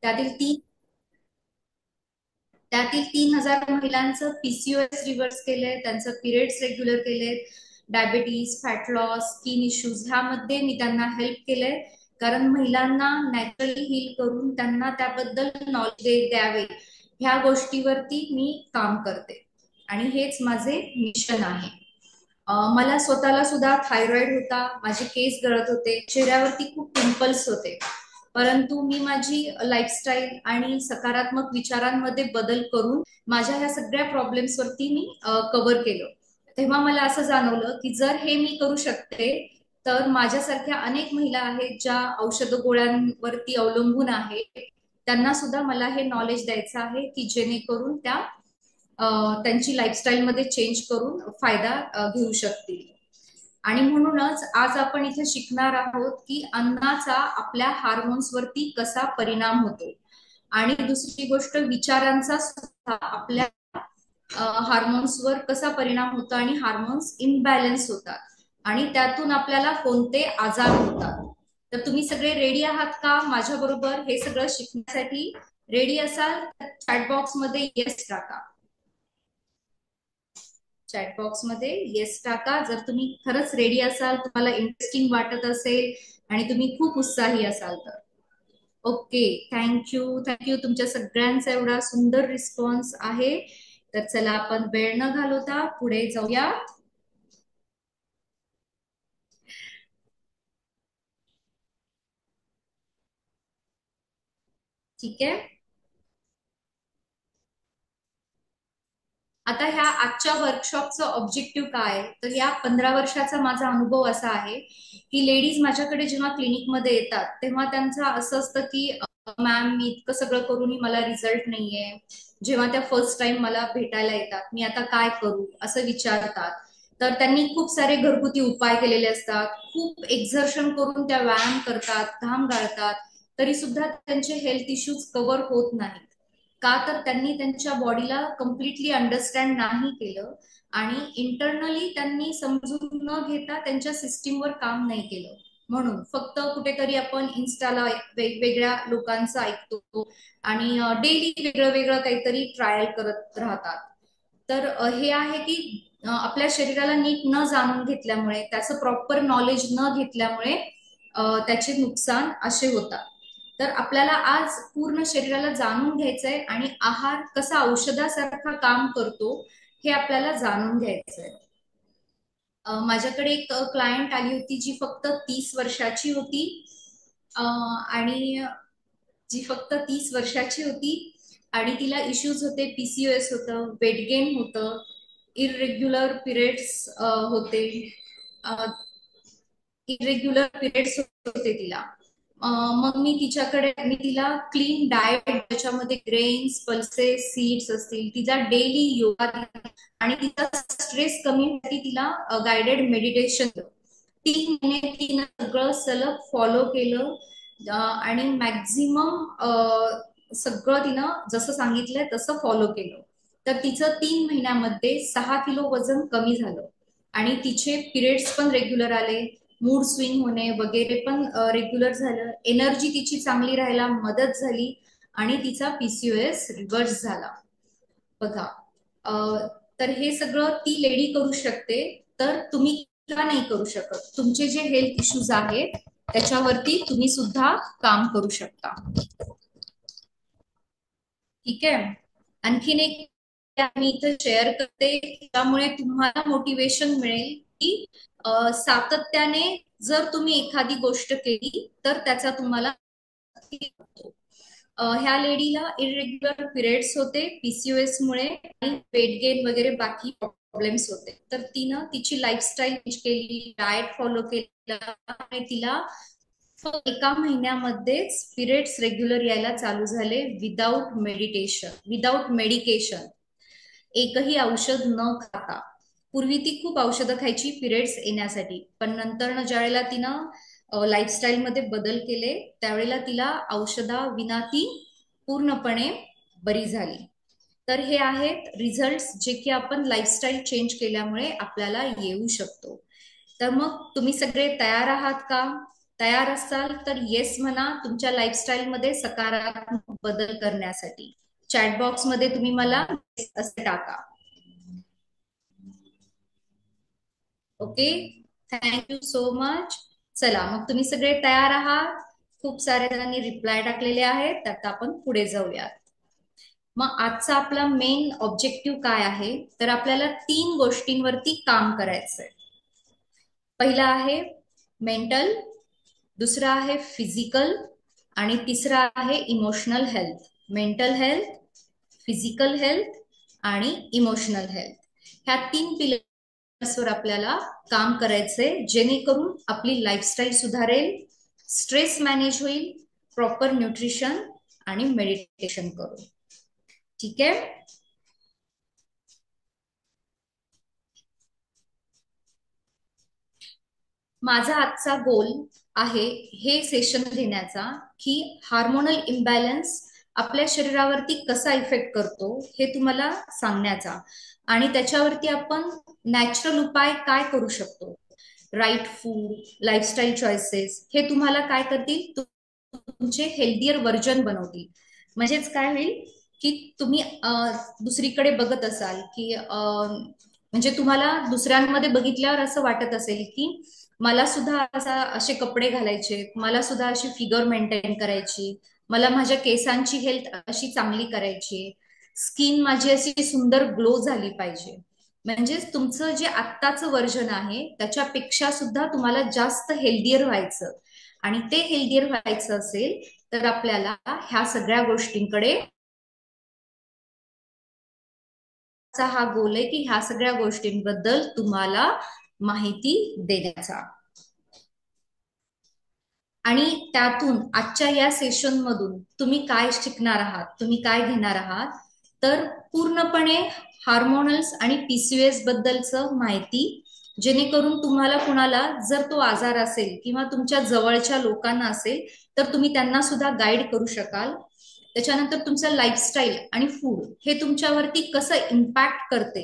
त्यातील तीन त्यातील 3,000 महिलांचं पीसीओएस रिव्हर्स केलंय, त्यांचं पिरियड्स रेग्युलर केलेत, diabetes, fat loss, skin issues ह्यामध्ये मी त्यांना हेल्प केलंय. कारण महिलांना नॅचरली हील करून त्यांना त्याबद्दल नॉलेज द्यावे ह्या गोष्टीवरती मी काम करते आणि हेच माझे मिशन आहे. मला स्वतःला सुद्धा थायरॉइड होता, माझे केस गळत होते, चेहऱ्यावरती खूप पिंपल्स होते. परंतु मी माझी लाईफस्टाईल आणि सकारात्मक विचारांमध्ये बदल करून माझ्या ह्या सगळ्या प्रॉब्लेम्स वरती मी कव्हर केलं. तेव्हा मला असं जाणवलं की जर हे मी करू शकते तर माझ्यासारख्या अनेक महिला आहेत ज्या औषध गोळ्यांवरती अवलंबून आहेत, त्यांना सुद्धा मला हे नॉलेज द्यायचं आहे की जेणेकरून त्या त्यांची लाईफस्टाईल मध्ये चेंज करून फायदा घेऊ शकतील. आणि म्हणूनच आज आपण इथे शिकणार आहोत की अन्नाचा आपल्या हार्मोन्स वरती कसा परिणाम होतो आणि दुसरी गोष्ट विचारांचा सुद्धा आपल्या हार्मोन्सवर कसा परिणाम होतो आणि हार्मोन्स इम्बॅलन्स होतात आणि त्यातून आपल्याला कोणते आजार होतात. तर तुम्ही सगळे रेडी आहात का माझ्या बरोबर हे सगळं शिकण्यासाठी? रेडी असाल तर चॅट बॉक्स मध्ये येस टाका. चॅट बॉक्स मध्ये येस टाका जर तुम्ही खरंच रेडी असाल, तुम्हाला इंटरेस्टिंग वाटत असेल आणि तुम्ही खूप उत्साही असाल तर. Okay, thank you thank you. तुमच्या सगळ्यांचा एवढा सुंदर रिस्पॉन्स आहे. तर चला आपण वेळ न घालवता पुढे जाऊया. ठीक आहे. आता ह्या आजच्या वर्कशॉपचं ऑब्जेक्टिव्ह काय, तर या 15 वर्षाचा माझा अनुभव असा आहे की लेडीज माझ्याकडे जेव्हा क्लिनिकमध्ये येतात तेव्हा त्यांचं असं असतं की मॅम मी इतकं सगळं करूनही मला रिझल्ट नाहीये. जेव्हा त्या फर्स्ट टाइम मला भेटायला येतात मी आता काय करू असं विचारतात. तर त्यांनी खूप सारे घरगुती उपाय केलेले असतात, खूप एक्झर्शन करून त्या व्यायाम करतात, घाम गाळतात, तरी सुद्धा त्यांचे हेल्थ इश्यूज कव्हर होत नाहीत. का तर त्यांनी त्यांच्या बॉडीला कम्प्लिटली अंडरस्टँड नाही केलं आणि इंटरनली त्यांनी समजून न घेता त्यांच्या सिस्टीमवर काम नाही केलं. म्हणून फक्त कुठेतरी आपण इन्स्टाला वेगवेगळ्या लोकांचं ऐकतो आणि डेली वेगळं वेगळं काहीतरी ट्रायल करत राहतात. तर हे आहे की आपल्या शरीराला नीट न जाणून घेतल्यामुळे, त्याचं प्रॉपर नॉलेज न घेतल्यामुळे त्याचे नुकसान असे होतात. तर आपल्याला आज पूर्ण शरीराला जाणून घ्यायचंय आणि आहार कसा औषधासारखा काम करतो हे आपल्याला जाणून घ्यायचंय. माझ्याकडे एक क्लायंट आली होती जी फक्त 30 वर्षाची होती आणि जी फक्त 30 वर्षाची होती आणि तिला इश्यूज होते, पीसीओएस होतं, वेट गेन होतं, इरेग्युलर पिरियड्स होते, इरेग्युलर पिरियड्स होते तिला. मग मी तिला क्लीन डाएट ज्याच्यामध्ये ग्रेन्स, पल्सेस, सीड्स असतील, तिचा डेली योगा आणि तिचा स्ट्रेस कमी होण्यासाठी तिला गायडेड मेडिटेशन 3 महिने तिनं सगळं सलग फॉलो केलं आणि मॅक्झिमम सगळं तिनं जसं सांगितलंय तसं फॉलो केलं. तर तिचं 3 महिन्यामध्ये 6 किलो वजन कमी झालं आणि तिचे पिरियड्स पण रेग्युलर आले, मूड स्विंग होणे वगैरे पण रेग्युलर झालं, एनर्जी तिची चांगली राहायला मदत झाली आणि तिचा पीसीओएस रिव्हर्स झाला. बघा, तर हे सगळं ती लेडी करू शकते, तर तुम्ही का नाही करू शकत? तुमचे जे हेल्थ इश्यूज आहेत त्याच्यावरती तुम्ही सुद्धा काम करू शकता. ठीक आहे. आणखीन एक मी इथे शेअर करते, त्यामुळे तुम्हाला मोटिवेशन मिळेल की सातत्याने जर तुम्ही एखादी गोष्ट केली तर त्याचा तुम्हाला ह्या लेडीला इरेग्युलर पिरियड्स होते पीसीओएस मुळे आणि वेट गेन वगैरे बाकी प्रॉब्लेम्स होते. तर तिनं तिची लाईफस्टाईल चेंज केली, डाएट फॉलो केला आणि तिला एका महिन्यामध्येच पिरियड्स रेग्युलर यायला चालू झाले, विदाउट मेडिकेशन, एकही औषध न खाता. पूर्वी ती खूप औषधं खायची पिरियड्स येण्यासाठी, पण नंतर ज्या वेळेला तिनं लाईफस्टाईल मध्ये बदल केले त्यावेळेला तिला औषधा विना ती पूर्णपणे बरी झाली. तर हे आहेत रिझल्ट्स जे की आपण लाईफस्टाईल चेंज केल्यामुळे आपल्याला येऊ शकतो. तर मग तुम्ही सगळे तयार आहात का? तयार असाल तर येस म्हणा. तुमच्या लाईफस्टाईल मध्ये सकारात्मक बदल करण्यासाठी. चॅट बॉक्स मध्ये तुम्ही मला असे टाका. Okay, thank you so much. चला मग तुम्ही सगळे तयार आहात. खूप साऱ्या जणांनी रिप्लाय टाकलेले आहेत, आता आपण पुढे जाऊयात. मग आजचा आपला मेन ऑब्जेक्टिव्ह काय आहे, तर आपल्याला 3 गोष्टींवरती काम करायचंय. पहिला आहे मेंटल, दुसरा आहे फिजिकल आणि तिसरा आहे emotional health. Mental health, physical health आणि इमोशनल हेल्थ, ह्या 3 पिलर्सवर आपल्याला काम करायचंय, जेणेकरून आपली लाईफस्टाईल सुधारेल, स्ट्रेस मॅनेज होईल, प्रॉपर न्यूट्रिशन आणि मेडिटेशन करू. ठीक आहे. माझा आजचा गोल आहे हे सेशन घेण्याचा, की हार्मोनल इम्बॅलन्स आपल्या शरीरावरती कसा इफेक्ट करतो हे तुम्हाला सांगण्याचा, आणि त्याच्यावरती आपण नॅचरल उपाय काय करू शकतो. राईट फूड, लाईफस्टाईल चॉईसेस हे तुम्हाला काय करतील, तुमचे हेल्दियर व्हर्जन बनवतील. म्हणजेच काय होईल की तुम्ही दुसरीकडे बघत असाल की म्हणजे तुम्हाला दुसऱ्यांमध्ये बघितल्यावर असं वाटत असेल की मला सुद्धा असे कपडे घालायचे, मला सुद्धा अशी फिगर मेंटेन करायची, मला माझ्या केसांची हेल्थ अशी चांगली करायची, स्किन माझी अशी सुंदर ग्लो झाली पाहिजे. म्हणजेच तुमचं जे आत्ताचं वर्जन आहे त्याच्यापेक्षा सुद्धा तुम्हाला जास्त हेल्दियर व्हायचं, आणि ते हेल्दियर व्हायचं असेल तर आपल्याला ह्या सगळ्या गोष्टींकडे हा गोल आहे की ह्या सगळ्या गोष्टींबद्दल तुम्हाला माहिती देण्याचा. आणि त्यातून आजच्या या सेशन मधून तुम्ही काय शिकणार आहात, तुम्ही काय घेणार आहात, तर पूर्णपणे हार्मोनल्स आणि पीसीओएस बद्दलचं माहिती, जेणेकरून तुम्हाला कुणाला जर तो आजार असेल किंवा तुमच्या जवळच्या लोकांना असेल तर तुम्ही त्यांना सुद्धा गाईड करू शकाल. त्याच्यानंतर तुमचं लाईफस्टाईल आणि फूड हे तुमच्यावरती कसं इम्पॅक्ट करते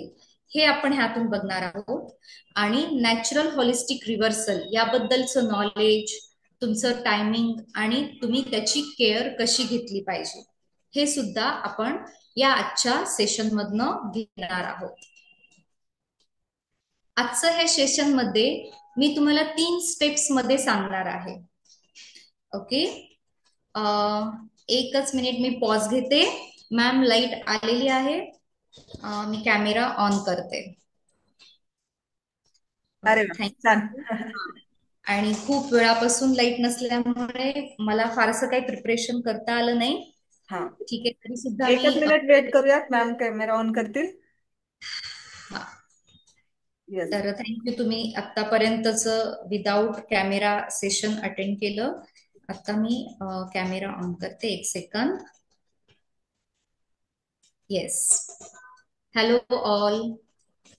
हे आपण ह्यातून बघणार आहोत. आणि नॅचरल होलिस्टिक रिव्हर्सल याबद्दलचं नॉलेज, तुमचं टायमिंग आणि तुम्ही त्याची केअर कशी घेतली पाहिजे हे सुद्धा आपण या आजच्या सेशन मधनं घेणार आहोत. आजचं हे सेशन मध्ये मी तुम्हाला 3 स्टेप्स मध्ये सांगणार आहे. ओके, एकच मिनिट मी पॉज घेते. मॅम लाईट आलेली आहे, मी कॅमेरा ऑन करते. अरे थँक्यू. आणि खूप वेळापासून लाईट नसल्यामुळे मला फारसं काही प्रिपरेशन करता आलं नाही. हा, ठीक आहे, तरी सुद्धा एकच मी मिनिट वेट करूयात, मॅम कॅमेरा ऑन करतील. येस. तर थँक्यू, तुम्ही आतापर्यंतच विदाउट कॅमेरा सेशन अटेंड केलं. आता मी कॅमेरा ऑन करते, 1 सेकंद. Yes, hello all.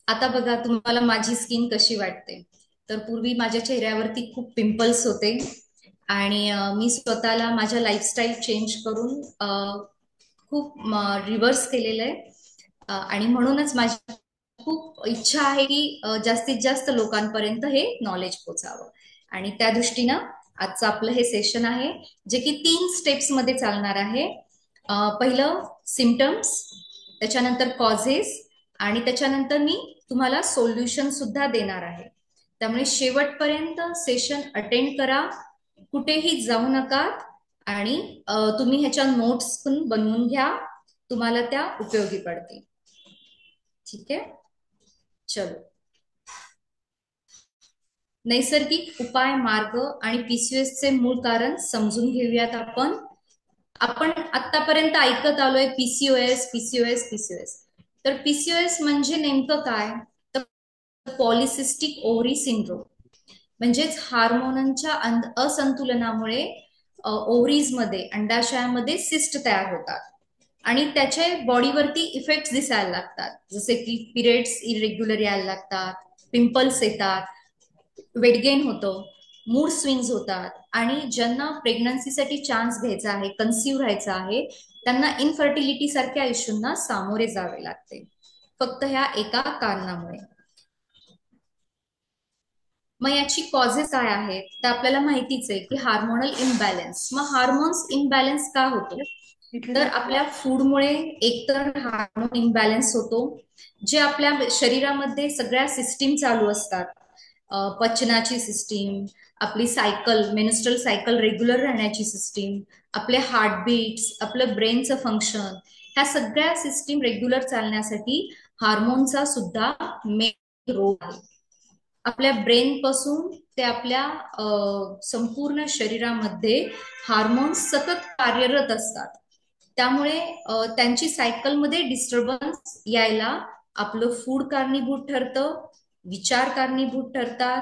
आता बघा तुम्हाला माझी स्किन कशी वाटते. तर पूर्वी माझ्या चेहऱ्यावरती खूप पिंपल्स होते, आणि मी स्वतःला माझ्या लाईफस्टाईल चेंज करून खूप रिव्हर्स केलेलं आहे. आणि म्हणूनच माझी खूप इच्छा आहे की जास्तीत जास्त लोकांपर्यंत हे नॉलेज पोचावं. आणि त्या दृष्टीनं आजचं आपलं हे सेशन आहे, जे की 3 स्टेप्स मध्ये चालणार आहे. पहिलं सिम्पटम्स, त्याच्यानंतर कॉझेस, आणि त्याच्यानंतर मी तुम्हाला सोल्युशन सुद्धा देणार आहे. त्यामुळे शेवटपर्यंत सेशन अटेंड करा, कुठेही जाऊ नका, आणि तुम्ही ह्याच्या नोट्स पण बनवून घ्या, तुम्हाला त्या उपयोगी पडतील. ठीक आहे, चलो. नैसर्गिक उपाय, मार्ग आणि पीसीओएस चे मूळ कारण समजून घेऊयात आपण. आपण आतापर्यंत ऐकत आलोय पीसीओएस पीसीओएस पीसीओएस. तर पीसीओएस म्हणजे नेमकं काय, तर पॉलिसिस्टिक ओव्हरी सिंड्रोम. म्हणजेच हार्मोनच्या असंतुलनामुळे ओव्हरीज मध्ये, अंडाशयामध्ये सिस्ट तयार होतात, आणि त्याचे बॉडीवरती इफेक्ट दिसायला लागतात, जसे की पिरियड्स इरेग्युलर यायला लागतात, पिंपल्स येतात, वेट गेन होतं, मूड स्विंग्स होतात, आणि ज्यांना प्रेग्नन्सीसाठी चान्स घ्यायचा आहे, कन्सिव्ह राहायचं आहे, त्यांना इनफर्टिलिटी सारख्या इश्यूंना सामोरे जावे लागते, फक्त ह्या एका कारणामुळे. मग याची कॉजेस काय आहेत तर आपल्याला माहितीच आहे की हार्मोनल इम्बॅलन्स. मग हार्मोन्स इम्बॅलन्स का होतो, इथली तर सुद्धा. आपल्या फूडमुळे एकतर हार्मोन इम्बॅलन्स होतो, जे आपल्या शरीरामध्ये सगळ्या सिस्टीम चालू असतात. पचनाची सिस्टीम, आपली सायकल, मेन्स्ट्रल सायकल रेग्युलर राहण्याची सिस्टीम, आपले हार्टबीट्स, आपलं ब्रेनचं फंक्शन, ह्या सगळ्या सिस्टीम रेग्युलर चालण्यासाठी हार्मोनचा सुद्धा मेन रोल आहे. आपल्या ब्रेन पासून ते आपल्या संपूर्ण शरीरामध्ये हार्मोन्स सतत कार्यरत असतात. त्यामुळे त्यांची सायकलमध्ये डिस्टर्बन्स यायला आपलं फूड कारणीभूत ठरतं, विचार कारणीभूत ठरतात.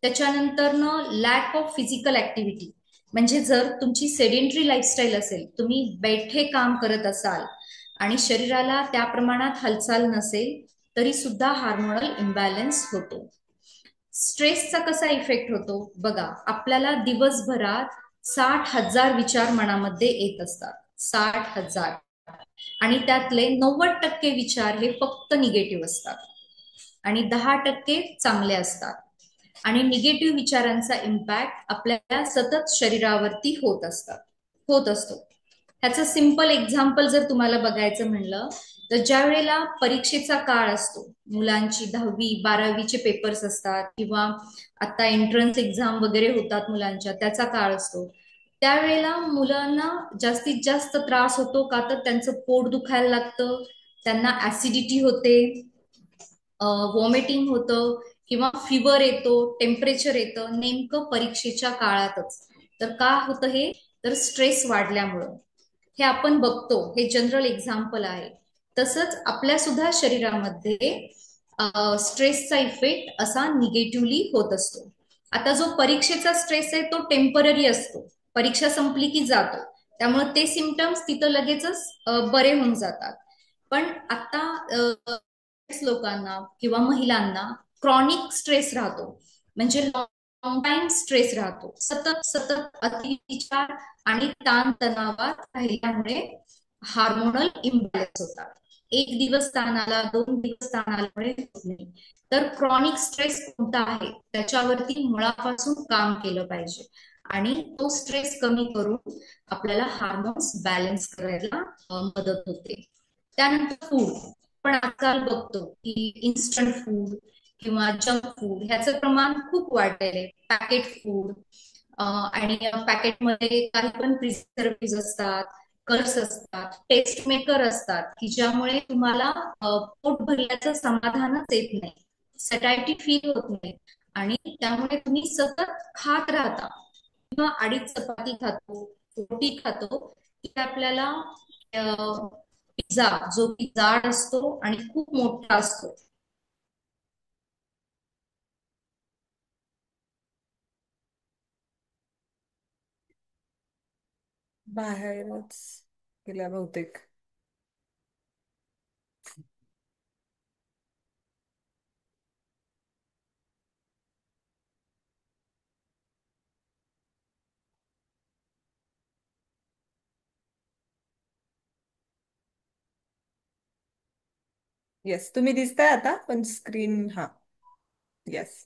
त्याच्यानंतरनं लॅक ऑफ फिजिकल ऍक्टिव्हिटी, म्हणजे जर तुमची सेडेंटरी लाईफस्टाईल असेल, तुम्ही बैठे काम करत असाल आणि शरीराला त्या प्रमाणात हालचाल नसेल, तरी सुद्धा हार्मोनल इम्बॅलन्स होतो. स्ट्रेसचा कसा इफेक्ट होतो बघा, आपल्याला दिवसभरात 60,000 विचार मनामध्ये येत असतात. 60,000. आणि त्यातले 90% विचार हे फक्त निगेटिव्ह असतात आणि 10% चांगले असतात. आणि निगेटिव्ह विचारांचा इम्पॅक्ट आपल्या सतत शरीरावरती होत असतो. ह्याचं सिंपल एक्झाम्पल जर तुम्हाला बघायचं म्हणलं, तर ज्या वेळेला परीक्षेचा काळ असतो, मुलांची 10वी 12वीचे पेपर्स असतात किंवा आता एंट्रन्स एक्झाम वगैरे होतात मुलांच्या, त्याचा काळ असतो. त्यावेळेला मुलांना जास्तीत जास्त त्रास होतो का, तर त्यांचं पोट दुखायला लागतं, त्यांना ऍसिडिटी होते, व्हॉमिटिंग होतं किंवा फिवर येतो, टेम्परेचर येतं, नेमकं परीक्षेच्या काळातच. तर का होतं हे? तर स्ट्रेस वाढल्यामुळं. हे आपण बघतो, हे जनरल एक्झाम्पल आहे. तसंच आपल्या सुद्धा शरीरामध्ये स्ट्रेसचा इफेक्ट असा निगेटिव्हली होत असतो. आता जो परीक्षेचा स्ट्रेस आहे तो टेम्पररी असतो, परीक्षा संपली की जातो, त्यामुळे ते सिमटम्स तिथं लगेचच बरे होऊन जातात. पण आता लोकांना किंवा महिलांना क्रॉनिक स्ट्रेस राहतो, म्हणजे लॉंग टाइम स्ट्रेस राहतो, सतत सतत अतिविचार आणि ताणतणावात राहिल्यामुळे हार्मोनल इम्बॅलन्स होतात. एक दिवस ताण आला, 2 दिवस ताण आल्यामुळे होत नाही. तर क्रॉनिक स्ट्रेस कोणता आहे त्याच्यावरती मुळापासून काम केलं पाहिजे आणि तो स्ट्रेस कमी करून आपल्याला हार्मोन्स बॅलन्स करायला मदत होते. त्यानंतर फूड. पण आजकाल बघतो की इन्स्टंट फूड किंवा जंक फूड ह्याचं प्रमाण खूप वाढलेलं आहे. पॅकेट फूड, आणि पॅकेटमध्ये काही पण प्रिझर्वेटिव्ह असतात, कलर्स असतात, टेस्ट मेकर असतात, की ज्यामुळे तुम्हाला पोट भरल्याचं समाधानच येत नाही, सॅटिस्फॅक्टरी फील होत नाही आणि त्यामुळे तुम्ही सतत खात राहता. किंवा अडीच चपाती खातो, रोटी खातो, की आपल्याला पिझ्झा जो की जाड असतो आणि खूप मोठा असतो. बाहेरच गेल्या बहुतेक. येस, तुम्ही दिसताय आता पण स्क्रीन. हा. येस.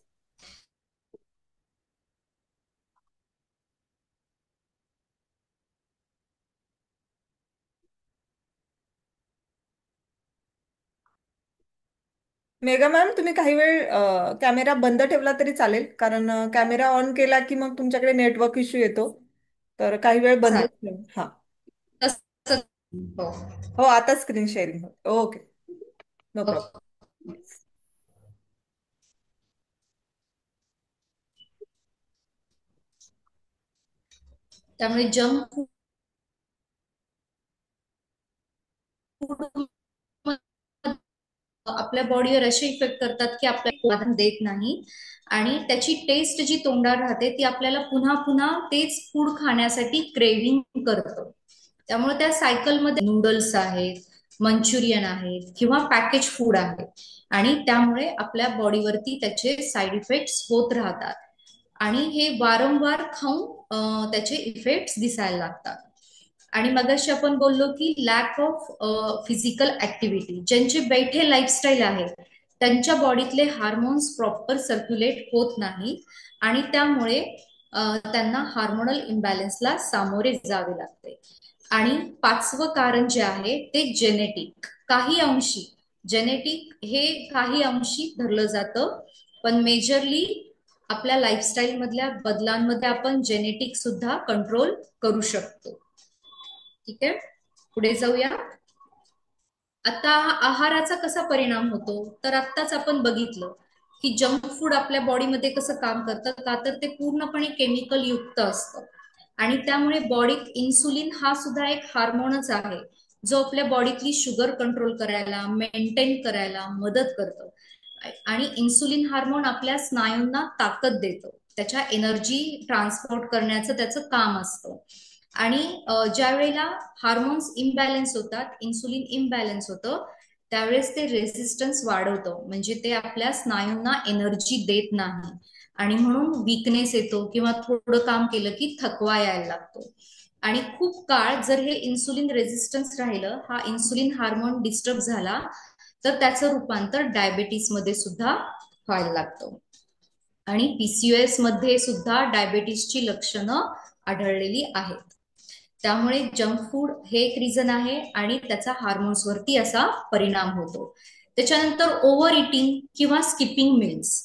मेगा मॅम, तुम्ही काही वेळ कॅमेरा बंद ठेवला तरी चालेल, कारण कॅमेरा ऑन केला की मग तुमच्याकडे नेटवर्क इश्यू येतो. तर काही वेळ बंदच चालेल. ठेव. हा. तसं- हो. हो, आता स्क्रीन शेअरिंग होते. ओके. नो हो. प्रॉब्लेम. त्यामुळे जंक फूड आपल्या बॉडीवर असे इफेक्ट करतात की आपल्याला समाधान देत नाही आणि त्याची टेस्ट जी तोंडात राहते ती आपल्याला पुन्हा पुन्हा तेच फूड खाण्यासाठी क्रेविंग करतं. त्यामुळे त्या सायकलमध्ये नूडल्स आहेत, मंचुरियन आहेत किंवा पॅकेज फूड आहे आणि त्यामुळे आपल्या बॉडीवरती त्याचे साईड इफेक्ट्स होत राहतात आणि हे वारंवार खाऊन त्याचे इफेक्ट्स दिसायला लागतात. आणि मगाशी आपण बोललो की लॅक ऑफ फिजिकल ऍक्टिव्हिटी, ज्यांचे बैठे लाईफस्टाईल आहे त्यांच्या बॉडीतले हार्मोन्स प्रॉपर सर्क्युलेट होत नाही आणि त्यामुळे त्यांना हार्मोनल इम्बॅलन्सला सामोरे जावे लागते. आणि पाचवं कारण जे आहे ते जेनेटिक, काही अंशी जेनेटिक हे काही अंशी धरलं जातं, पण मेजरली आपल्या लाईफस्टाईल मधल्या बदलांमध्ये आपण जेनेटिक सुद्धा कंट्रोल करू शकतो. ठीक आहे, पुढे जाऊया. आता आहाराचा कसा परिणाम होतो, तर आत्ताच आपण बघितलं की जंक फूड आपल्या बॉडीमध्ये कसं काम करतं, का तर ते पूर्णपणे केमिकल युक्त असतं. आणि त्यामुळे बॉडीत इन्सुलिन हा सुद्धा एक हार्मोनच आहे, जो आपल्या बॉडीतली शुगर कंट्रोल करायला, मेंटेन करायला मदत करतो. आणि इन्सुलिन हार्मोन आपल्या स्नायूंना ताकद देतो, त्याच्या एनर्जी ट्रान्सपोर्ट करण्याचं त्याचं काम असतं. आणि ज्या वेळेला हार्मोन्स इम्बॅलन्स होतात, इन्सुलिन इम्बॅलन्स होतं, त्यावेळेस ते रेझिस्टन्स वाढवतं, म्हणजे ते आपल्या स्नायूंना एनर्जी देत नाही. आणि म्हणून वीकनेस येतो, किंवा थोडं काम केलं की थकवा यायला लागतो. आणि खूप काळ जर हे इन्सुलिन रेझिस्टन्स राहिलं, हा इन्सुलिन हार्मोन डिस्टर्ब झाला, तर त्याचं रूपांतर डायबेटीस मध्ये सुद्धा व्हायला लागतं. आणि पीसीओएस मध्ये सुद्धा डायबेटीसची लक्षणं आढळलेली आहेत. त्यामुळे जंक फूड हे एक रिझन आहे, आणि त्याचा हार्मोन्सवरती असा परिणाम होतो. त्याच्यानंतर ओव्हर इटिंग किंवा स्किपिंग मील्स.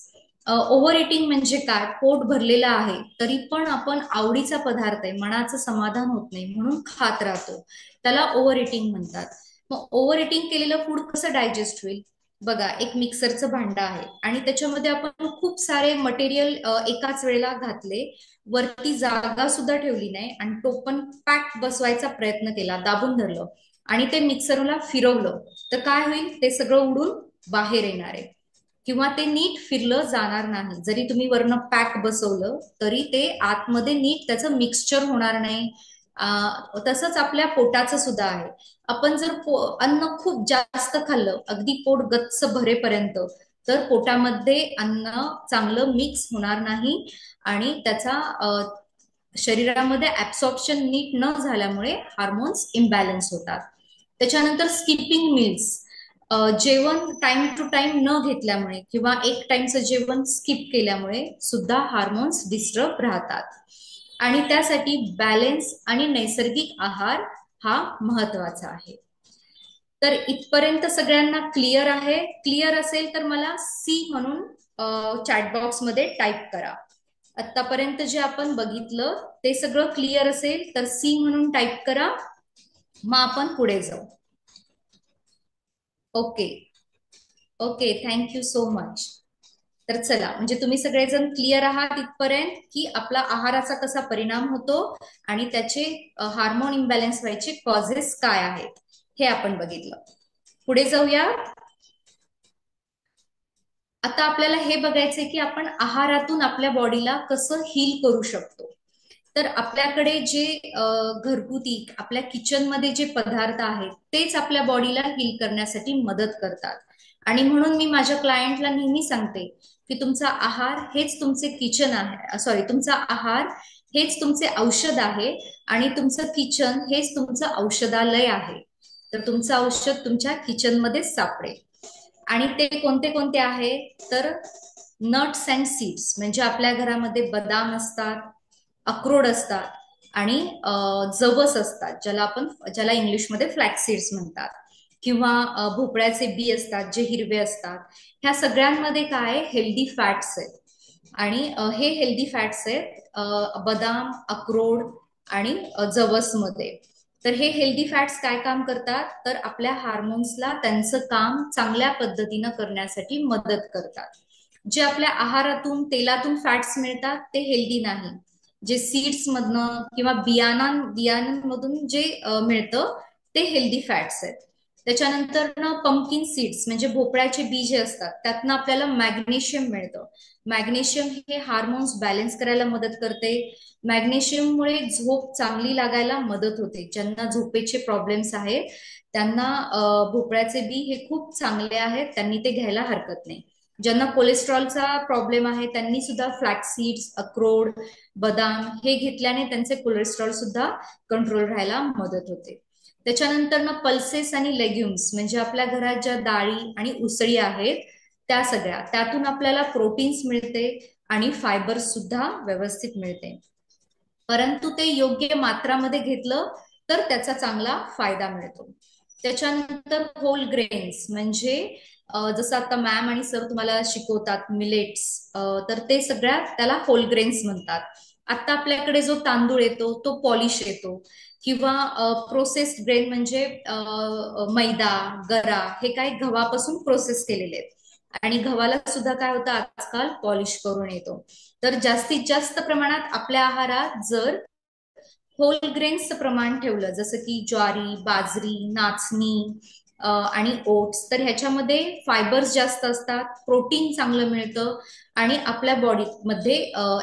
ओव्हर इटिंग म्हणजे काय, पोट भरलेलं आहे तरी पण आपण आवडीचा पदार्थ आहे, मनाचं समाधान होत नाही म्हणून खात राहतो, त्याला ओव्हर इटिंग म्हणतात. मग ओव्हर इटिंग केलेलं फूड कसं डायजेस्ट होईल? बघा, एक मिक्सरचं भांडं आहे आणि त्याच्यामध्ये आपण खूप सारे मटेरियल एकाच वेळेला घातले, वरती जागा सुद्धा ठेवली नाही, आणि तो पण पॅक बसवायचा प्रयत्न केला, दाबून धरलं आणि ते मिक्सरला फिरवलं, तर काय होईल? ते सगळं उडून बाहेर येणार आहे, किंवा ते नीट फिरलं जाणार नाही. जरी तुम्ही वरनं पॅक बसवलं तरी ते आतमध्ये नीट त्याचं मिक्सचर होणार नाही. तसंच आपल्या पोटाचं सुद्धा आहे. आपण जर अन्न खूप जास्त खाल्लं, अगदी पोट गच्च भरेपर्यंत, तर पोटामध्ये अन्न चांगलं मिक्स होणार नाही, आणि त्याचा शरीरामध्ये ऍब्सॉर्प्शन नीट न झाल्यामुळे हार्मोन्स इम्बॅलन्स होतात. त्याच्यानंतर स्किपिंग मिल्स, जेवण टाइम टू टाइम न घेतल्यामुळे, किंवा एक टाइमचं जेवण स्किप केल्यामुळे सुद्धा हार्मोन्स डिस्टर्ब राहतात. आणि त्यासाठी बॅलन्स आणि नैसर्गिक आहार हा महत्वाचा आहे. तर इथपर्यंत सगळ्यांना क्लिअर आहे? क्लिअर असेल तर मला सी म्हणून चॅट बॉक्स मध्ये टाईप करा. आतापर्यंत जे आपण बघितलं ते सगळं क्लिअर असेल तर सी म्हणून टाईप करा, मग आपण पुढे जाऊ. Okay, okay, thank you so much. तर चला, म्हणजे तुम्ही सगळेजण क्लिअर आहात इथपर्यंत की आपला आहाराचा कसा परिणाम होतो आणि त्याचे हार्मोन इम्बॅलन्स व्हायचे कॉजेस काय आहेत हे आपण बघितलं. पुढे जाऊया. आता आपल्याला हे बघायचंय की आपण आहारातून आपल्या बॉडीला कसं हील करू शकतो. तर आपल्याकडे जे घरगुती आपल्या किचन मध्ये जे पदार्थ आहेत तेच आपल्या बॉडीला हील करण्यासाठी मदत करतात. आणि म्हणून मी माझ्या क्लायंटला नेहमी सांगते की तुमचा आहार हेच तुमचे किचन आहे, सॉरी, तुमचा आहार हेच तुमचे औषध आहे, आणि तुमचं किचन हेच तुमचं औषधालय आहे. तर तुमचं औषध तुमच्या किचन मध्येच सापडेल. आणि ते कोणते कोणते आहे, तर नट्स अँड सीड्स, म्हणजे आपल्या घरामध्ये बदाम असतात, अक्रोड असतात, आणि जवस असतात, ज्याला इंग्लिशमध्ये फ्लॅक्स सीड्स म्हणतात, किंवा भोपळ्याचे बी असतात जे हिरवे असतात. ह्या सगळ्यांमध्ये काय हेल्दी फॅट्स आहेत, आणि हे हेल्दी फॅट्स आहेत बदाम, अक्रोड आणि जवसमध्ये. तर हे हेल्दी फॅट्स काय काम करतात, तर आपल्या हार्मोन्सला त्यांचं काम चांगल्या पद्धतीनं करण्यासाठी मदत करतात. जे आपल्या आहारातून, तेलातून फॅट्स मिळतात ते हेल्दी नाही. जे सीड्स मधनं किंवा बियाणांमधून जे मिळतं ते हेल्दी फॅट्स आहेत. त्याच्यानंतर पंपकिन सीड्स म्हणजे भोपळ्याचे बी जे असतात, त्यातनं आपल्याला मॅग्नेशियम मिळतं. मॅग्नेशियम हे हार्मोन्स बॅलन्स करायला मदत करते. मॅग्नेशियममुळे झोप चांगली लागायला मदत होते. ज्यांना झोपेचे प्रॉब्लेम्स आहेत त्यांना भोपळ्याचे बी हे खूप चांगले आहेत, त्यांनी ते घ्यायला हरकत नाही. ज्यांना कोलेस्ट्रॉलचा प्रॉब्लेम आहे त्यांनी सुद्धा फ्लॅक्स सीड्स, अक्रोड, बदाम हे घेतल्याने त्यांचे कोलेस्ट्रॉल सुद्धा कंट्रोल राहायला मदत होते. त्याच्यानंतर पल्सेस आणि लेग्युम्स म्हणजे आपल्या घरात ज्या डाळी आणि उसळी आहेत त्या सगळ्या, त्यातून आपल्याला प्रोटीन्स मिळते, आणि फायबर सुद्धा व्यवस्थित मिळते. परंतु ते योग्य मात्रामध्ये घेतलं तर त्याचा चांगला फायदा मिळतो. त्याच्यानंतर होल ग्रेन्स म्हणजे जसं आता मॅम आणि सर तुम्हाला शिकवतात मिलेट्स, तर ते सगळ्यात त्याला होल ग्रेन्स म्हणतात. आता आपल्याकडे जो तांदूळ येतो तो पॉलिश येतो, किंवा प्रोसेस्ड ग्रेन म्हणजे मैदा, गरा, हे काय गव्हापासून प्रोसेस केलेले आहेत. आणि गव्हाला सुद्धा काय होतं आजकाल पॉलिश करून येतो. तर जास्तीत जास्त प्रमाणात आपल्या आहारात जर होल ग्रेन्सचं प्रमाण ठेवलं, जसं की ज्वारी, बाजरी, नाचणी आणि ओट्स, तर ह्याच्यामध्ये फायबर्स जास्त असतात, प्रोटीन चांगलं मिळतं आणि आपल्या बॉडीमध्ये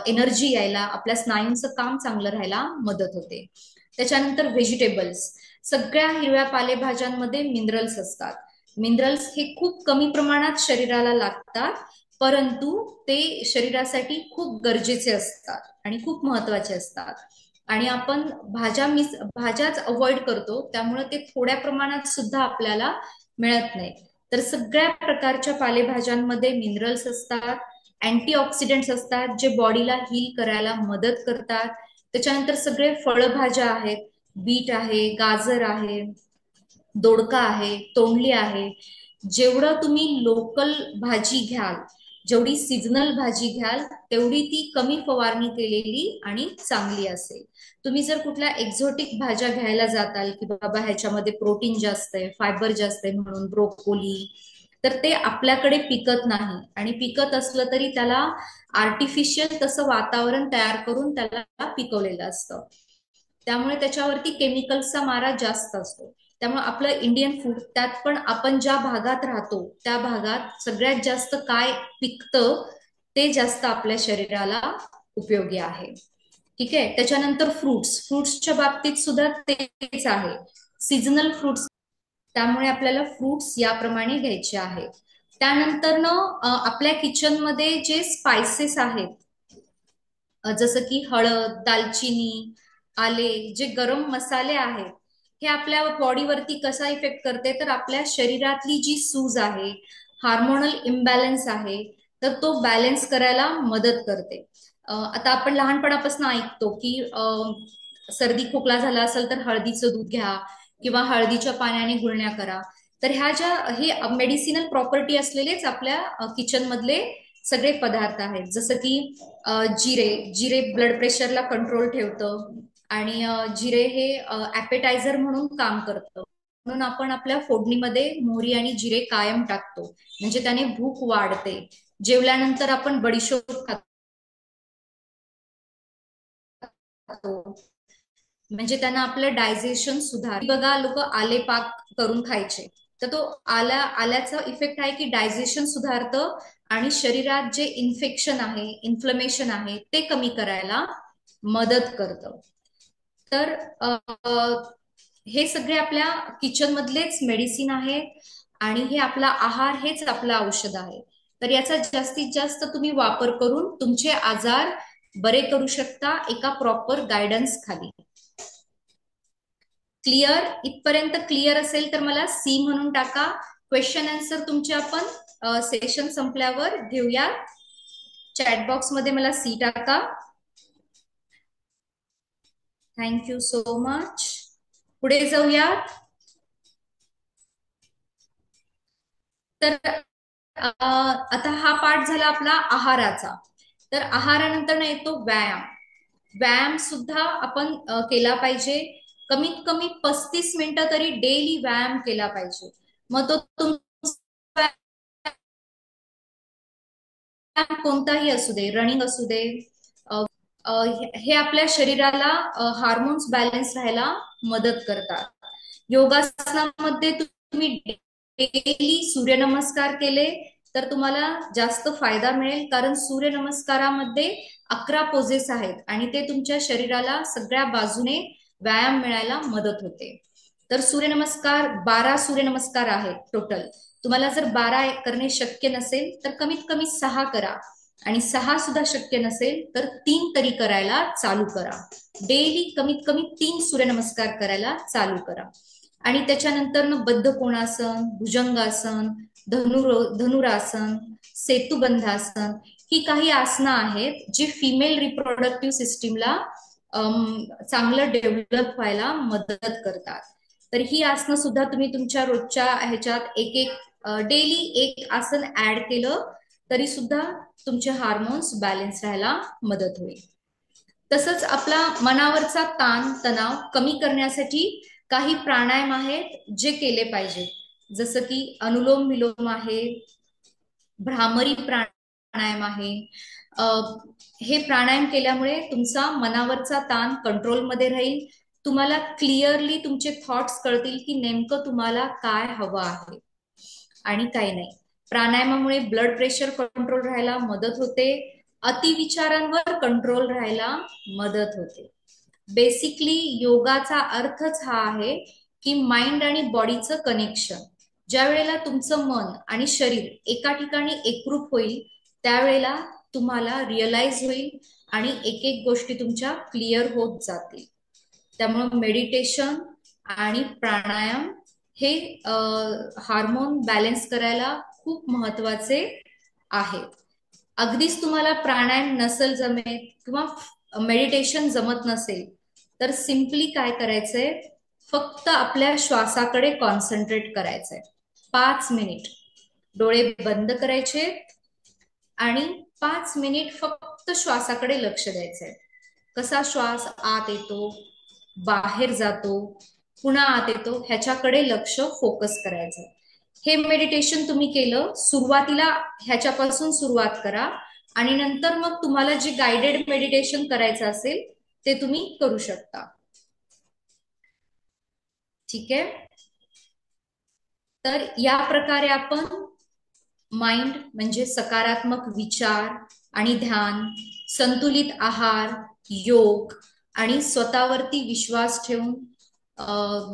एनर्जी यायला, आपल्या स्नायूंचं काम चांगलं राहायला मदत होते. त्याच्यानंतर व्हेजिटेबल्स, सगळ्या हिरव्या पालेभाज्यांमध्ये मिनरल्स असतात. मिनरल्स हे खूप कमी प्रमाणात शरीराला लागतात, परंतु ते शरीरासाठी खूप गरजेचे असतात आणि खूप महत्वाचे असतात. आणि आपण भाज्याच अवॉइड करतो, त्यामुळे ते थोड्या प्रमाणात सुद्धा आपल्याला मिळत नाही. तर सगळ्या प्रकारच्या पालेभाज्यांमध्ये मिनरल्स असतात, अँटीऑक्सिडंट्स असतात जे बॉडीला हील करायला मदत करतात. त्याच्यानंतर सगळे फळभाज्या आहेत, बीट आहे, गाजर आहे, दोडका आहे, तोंडली आहे. जेवढं तुम्ही लोकल भाजी घ्याल, जेवढी सीझनल भाजी घ्याल, तेवढी ती कमी फवारणी केलेली आणि चांगली असेल. तुम्ही जर कुठल्या एक्झॉटिक भाज्या घ्यायला जाताल की बाबा ह्याच्यामध्ये प्रोटीन जास्त आहे, फायबर जास्त आहे म्हणून ब्रोकोली, तर ते आपल्याकडे पिकत नाही. आणि पिकत असलं तरी त्याला आर्टिफिशियल तसं वातावरण तयार करून त्याला पिकवलेलं असतं, त्यामुळे त्याच्यावरती केमिकल्सचा मारा जास्त असतो. त्यामुळे आपलं इंडियन फूड, त्यात पण आपण ज्या भागात राहतो त्या भागात सगळ्यात जास्त काय पिकतं ते जास्त आपल्या शरीराला उपयोगी आहे. ठीक आहे. त्याच्यानंतर फ्रुट्सच्या बाबतीत सुद्धा तेच आहे, सीझनल फ्रुट्स, त्यामुळे आपल्याला फ्रुट्स याप्रमाणे घ्यायचे आहेत. त्यानंतर आपल्या किचन मध्ये जे स्पायसेस आहेत, जसं की हळद, दालचिनी, आले, जे गरम मसाले आहेत, हे आपल्या बॉडीवरती कसा इफेक्ट करते, तर आपल्या शरीरातली जी सूज आहे, हार्मोनल इम्बॅलन्स आहे, तर तो बॅलन्स करायला मदत करते. आता आपण लहानपणापासून ऐकतो की सर्दी खोकला झाला असेल तर हळदीचं दूध घ्या किंवा हळदीच्या पाण्याने गुळण्या करा. तर ह्या ज्या हे मेडिसिनल प्रॉपर्टी असलेलेच आपल्या किचन मधले सगळे पदार्थ आहेत. जसं की जिरे जिरे ब्लड प्रेशरला कंट्रोल ठेवतं आणि जिरे हे ॲपेटायझर म्हणून काम करतं. म्हणून आपण आपल्या फोडणीमध्ये मोहरी आणि जिरे कायम टाकतो, म्हणजे त्याने भूक वाढते. जेवल्यानंतर आपण बडीशोप खातो, म्हणजे त्यांना आपलं डायजेशन सुधार. बघा, लोक आले पाक करून खायचे, तर तो आल्याचा इफेक्ट आहे की डायजेशन सुधारतं आणि शरीरात जे इन्फेक्शन आहे, इन्फ्लमेशन आहे, ते कमी करायला मदत करतं. तर हे सगळे आपल्या किचन मधलेच मेडिसिन आहेत आणि हे आपला आहार हेच आपलं औषध आहे. तर याचा जास्तीत जास्त तुम्ही वापर करून तुमचे आजार बरे करू शकता एका प्रॉपर गायडन्स खाली. क्लिअर? इथपर्यंत क्लिअर असेल तर मला सी म्हणून टाका. क्वेश्चन आन्सर तुमचे आपण सेशन संपल्यावर घेऊया. चॅट बॉक्स मध्ये मला सी टाका. Thank you so much. पुढे जाऊयात. तर आता हा पार्ट झाला आपला आहाराचा. तर आहारानंतर येतो व्यायाम. व्यायाम सुद्धा आपण केला पाहिजे. कमीत कमी 35 मिनिटं तरी डेली व्यायाम केला पाहिजे. मग तो तुमचा कोणताही असू दे, रनिंग असू दे, हे आपल्या शरीराला हार्मोन्स बॅलन्स राहायला मदत करतात. योगासनामध्ये तुम्ही डेली सूर्यनमस्कार केले तर तुम्हाला जास्त फायदा मिळेल, कारण सूर्यनमस्कारामध्ये 11 पोजेस आहेत आणि ते तुमच्या शरीराला सगळ्या बाजूने व्यायाम मिळायला मदत होते. तर सूर्यनमस्कार 12 सूर्यनमस्कार आहेत टोटल. तुम्हाला जर 12 करणे शक्य नसेल तर कमीत कमी 6 करा, आणि 6 सुद्धा शक्य नसेल तर 3 तरी करायला चालू करा. डेली कमीत कमी 3 सूर्यनमस्कार करायला चालू करा. आणि त्याच्यानंतर बद्ध कोणासन, भुजंगासन, धनुरासन, सेतुबंधासन, ही काही आसनं आहेत जी फिमेल रिप्रोडक्टिव्ह सिस्टीमला चांगलं डेव्हलप व्हायला मदत करतात. तर ही आसनं सुद्धा तुम्ही तुमच्या रोजच्या ह्याच्यात एक एक डेली एक आसन ऍड केलं तरी सुद्धा तुमचे हार्मोन्स बॅलन्स राहायला मदत होईल. तसंच आपला मनावरचा ताण तणाव कमी करण्यासाठी काही प्राणायाम आहेत जे केले पाहिजेत. जसं की अनुलोम विलोम आहे, भ्रामरी प्राणायाम आहे. हे प्राणायाम केल्यामुळे तुमचा मनावरचा ताण कंट्रोलमध्ये राहील. तुम्हाला क्लिअरली तुमचे थॉट्स कळतील की नेमकं तुम्हाला काय हवं आहे आणि काय नाही. प्राणायामामुळे ब्लड प्रेशर कंट्रोल राहायला मदत होते, अतिविचारांवर कंट्रोल राहायला मदत होते. बेसिकली योगाचा अर्थच हा आहे की माइंड आणि बॉडीचं कनेक्शन. ज्या वेळेला तुमचं मन आणि शरीर एका ठिकाणी एकरूप होईल त्यावेळेला तुम्हाला रिअलाइज होईल आणि एक एक गोष्टी तुमच्या क्लिअर होत जातील. त्यामुळे मेडिटेशन आणि प्राणायाम हे हार्मोन बॅलन्स करायला खूप महत्वाचे आहेत. अगदीच तुम्हाला प्राणायाम नसेल जमेत किंवा मेडिटेशन जमत नसेल तर सिम्पली काय करायचंय, फक्त आपल्या श्वासाकडे कॉन्सन्ट्रेट करायचंय. 5 मिनिट डोळे बंद करायचे आणि 5 मिनिट फक्त श्वासाकडे लक्ष द्यायचंय. कसा श्वास आत येतो, बाहेर जातो, पुन्हा आत येतो, ह्याच्याकडे लक्ष फोकस करायचं. हे मेडिटेशन तुम्ही केलं, सुरुवातीला ह्याच्यापासून सुरुवात करा आणि नंतर मग तुम्हाला जे गाइडेड मेडिटेशन करायचं असेल ते तुम्ही करू शकता. ठीक आहे. तर या प्रकारे आपण माइंड म्हणजे सकारात्मक विचार आणि ध्यान, संतुलित आहार, योग आणि स्वतःवरती विश्वास ठेवून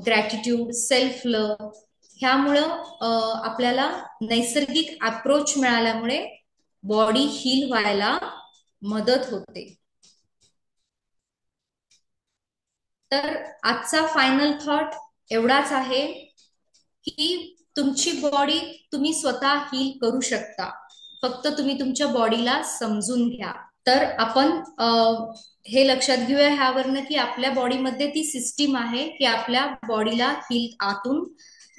ग्रॅटिट्यूड, सेल्फ लव्ह ह्यामुळं आपल्याला नैसर्गिक अप्रोच मिळाल्यामुळे बॉडी हील व्हायला मदत होते. तर आजचा फायनल थॉट एवढाच आहे की तुमची बॉडी तुम्ही स्वतः हील करू शकता, फक्त तुम्ही तुमच्या बॉडीला समजून घ्या. तर आपण हे लक्षात घेऊया ह्यावरनं की आपल्या बॉडीमध्ये ती सिस्टीम आहे की आपल्या बॉडीला हील आतून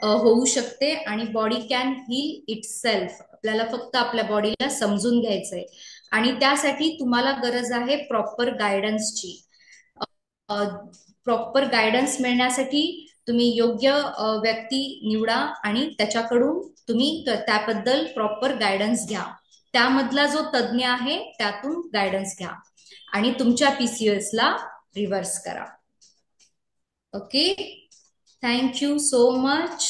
होऊ शकते आणि body can heal it self. आपल्याला फक्त आपल्या बॉडीला समजून घ्यायचंय आणि त्यासाठी तुम्हाला गरज आहे प्रॉपर गायडन्सची. प्रॉपर गायडन्स मिळण्यासाठी तुम्ही योग्य व्यक्ती निवडा आणि त्याच्याकडून तुम्ही त्याबद्दल प्रॉपर गायडन्स घ्या. त्यामधला जो तज्ञ आहे त्यातून गायडन्स घ्या आणि तुमच्या PCOS ला रिव्हर्स करा. Okay, thank you so much.